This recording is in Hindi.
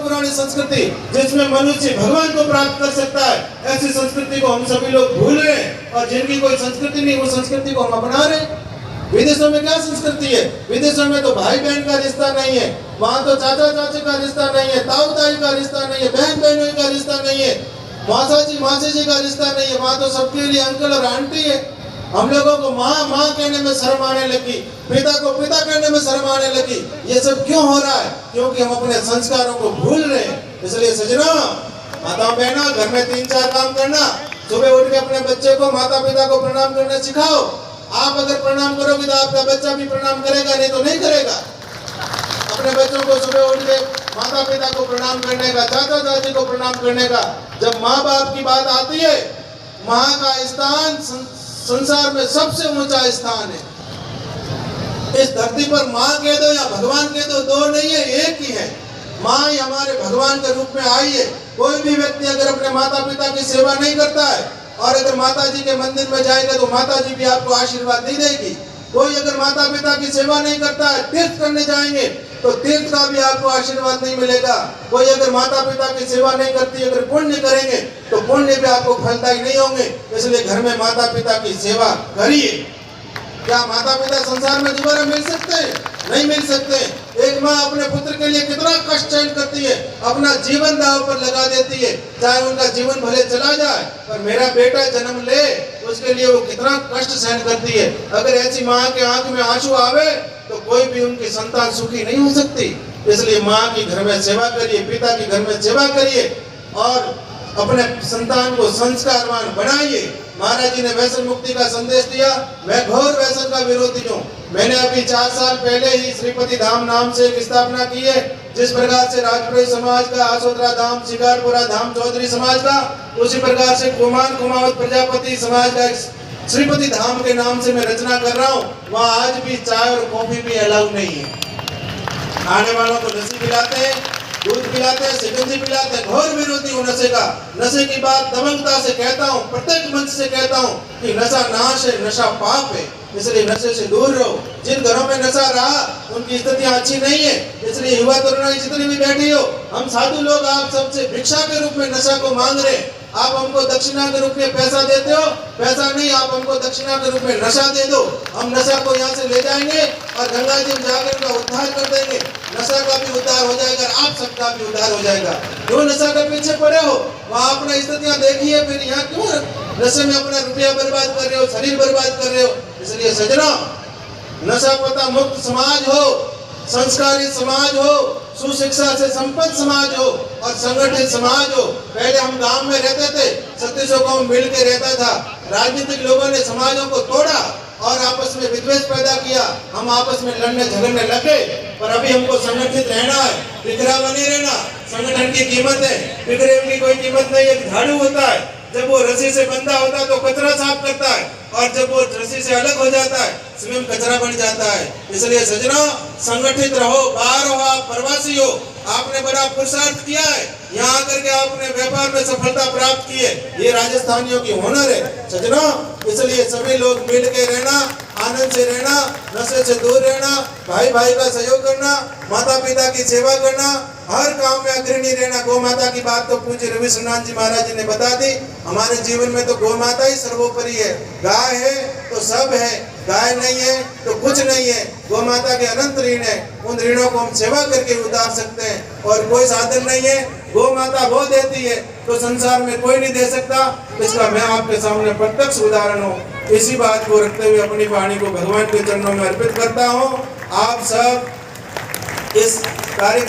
पुरानी संस्कृति जिसमें मनुष्य भगवान को प्राप्त कर सकता है, ऐसी संस्कृति को हम सभी लोग भूल रहे हैं। और जिनकी कोई संस्कृति नहीं, वो संस्कृति को हम अपना रहे हैं। विदेशों में क्या संस्कृति है? विदेशों में तो भाई बहन का रिश्ता नहीं है, वहाँ तो चाचा चाची का रिश्ता नहीं है, ताऊ ताई का रिश्ता नहीं है, बहन बहनों का रिश्ता नहीं है, मासा जी मासी जी का रिश्ता नहीं है। वहाँ तो सबके लिए अंकल और आंटी है। हम लोगों को माँ माँ कहने में शर्म आने लगी, पिता को पिता कहने में शर्म आने लगी। ये सब क्यों हो रहा है? क्योंकि हम अपने संस्कारों को भूल रहे हैं। इसलिए सजनों, माताओं बहनों, घर में 3-4 काम करना। सुबह उठ के अपने बच्चे को, माता पिता को प्रणाम करना सिखाओ। आप अगर प्रणाम करोगे तो आपका बच्चा भी प्रणाम करेगा, नहीं तो नहीं करेगा। अपने बच्चों को सुबह उठ के माता पिता को प्रणाम करने का, चाचा चाची को प्रणाम करने का। जब माँ बाप की बात आती है, माँ का स्थान संसार में सबसे ऊंचा स्थान है। इस धरती पर माँ कह दो या भगवान कह दो, दो नहीं है, एक ही है। माँ ही हमारे भगवान के रूप में आई है। कोई भी व्यक्ति अगर अपने माता पिता की सेवा नहीं करता है और अगर माता जी के मंदिर में जाएगा तो माता जी भी आपको आशीर्वाद नहीं देगी। कोई अगर माता पिता की सेवा नहीं करता है, तीर्थ करने जाएंगे तो तीर्थ का भी आपको आशीर्वाद नहीं मिलेगा। कोई अगर माता पिता की सेवा नहीं करती, अगर पुण्य करेंगे तो पुण्य भी आपको फलदायी नहीं होंगे। इसलिए घर में माता पिता की सेवा करिए। क्या माता पिता संसार में दोबारा मिल सकते हैं? नहीं मिल सकते। एक माँ अपने पुत्र के लिए कितना कष्ट सहन करती है, अपना जीवन दांव पर लगा देती है, चाहे उनका जीवन भले चला जाए, पर मेरा बेटा जन्म ले, उसके लिए वो कितना कष्ट सहन करती है। अगर ऐसी माँ के आंख में आंसू आवे तो कोई भी उनकी संतान सुखी नहीं हो सकती। इसलिए माँ की घर में सेवा करिए, पिता की घर में सेवा करिए और अपने संतान को संस्कारवान बनाइए। महाराज जी ने व्यसन मुक्ति का संदेश दिया। मैं घोर व्यसन का विरोधी हूँ। मैंने अभी 4 साल पहले ही श्रीपति धाम नाम से एक स्थापना की है। जिस प्रकार से राजपुरी समाज का आसोदरा धाम, शिकारपुरा धाम चौधरी समाज का, उसी प्रकार से कुमान कुमावत प्रजापति समाज का श्रीपति धाम के नाम से मैं रचना कर रहा हूँ। वहाँ आज भी चाय और कॉफी भी अलाउ नहीं है। आने वालों को लस्सी पिलाते हैं, दूध पिलाते हैं, शिकंजी पिलाते हैं। घोर विरोधी हूँ नशे का। नशे की बात दबंगता से कहता हूँ, प्रत्येक मंच से कहता हूँ कि नशा नाश है, नशा पाप है। इसलिए नशे से दूर रहो। जिन घरों में नशा रहा उनकी स्थितियां अच्छी नहीं है। इसलिए युवा तरुणाई जितनी भी बैठी हो, हम साधु लोग आप सबसे भिक्षा के रूप में नशा को मांग रहे हैं। आप हमको दक्षिणा के रूप में पैसा देते हो, पैसा नहीं, आप हमको दक्षिणा के रूप में नशा दे दो। हम नशा को यहाँ से ले जाएंगे और गंगा जी में जाकर का उद्धार कर देंगे। नशा का भी उद्धार हो जाएगा, आप सबका भी उद्धार हो जाएगा। क्यों नशा के पीछे पड़े हो? वहाँ अपनी स्थितियाँ देखिए, फिर यहाँ क्यों नशे में अपना रुपया बर्बाद कर रहे हो, शरीर बर्बाद कर रहे हो। इसलिए सजना, नशा पता मुक्त समाज हो, संस्कारी समाज हो, सुशिक्षा से संपन्न समाज हो और संगठित समाज हो। पहले हम गांव में रहते थे, 3600 गांव मिल के रहता था। राजनीतिक लोगों ने समाजों को तोड़ा और आपस में विद्वेष पैदा किया। हम आपस में लड़ने झगड़ने लगे। पर अभी हमको संगठित रहना है, बिखरा बनी रहना। संगठन की कीमत है, बिखरे की कोई कीमत नहीं। एक झाड़ू होता है, जब वो रस्सी से बंधा होता है तो कचरा साफ करता है, और जब वो रस्सी से अलग हो जाता है स्वयं कचरा बन जाता है। इसलिए सजना, संगठित रहो। बाहर हो आप, प्रवासी हो, आपने बड़ा पुरुषार्थ किया है, यहाँ आकर के आपने व्यापार में सफलता प्राप्त की है। ये राजस्थानियों की हुनर है सजना। इसलिए सभी लोग मिल के रहना, आनंद से रहना, नशे से दूर रहना, भाई भाई का सहयोग करना, माता पिता की सेवा करना, हर काम में अग्रणी रहना। गौ माता की बात तो पूज्य रवि सन्नान जी महाराज जी ने बता दी। हमारे जीवन में तो गौ माता ही सर्वोपरि है। गाय है तो सब है, गाय नहीं है तो कुछ नहीं है। गौ माता के अनंत ऋण है, उन ऋणों को हम सेवा करके उतार सकते हैं। और कोई साधन नहीं है, गौ माता वो देती है तो संसार में कोई नहीं दे सकता। इसका मैं आपके सामने प्रत्यक्ष उदाहरण हूँ। इसी बात को रखते हुए अपनी वाणी को भगवान के चरणों में अर्पित करता हूँ। आप सब इस कार्यक्रम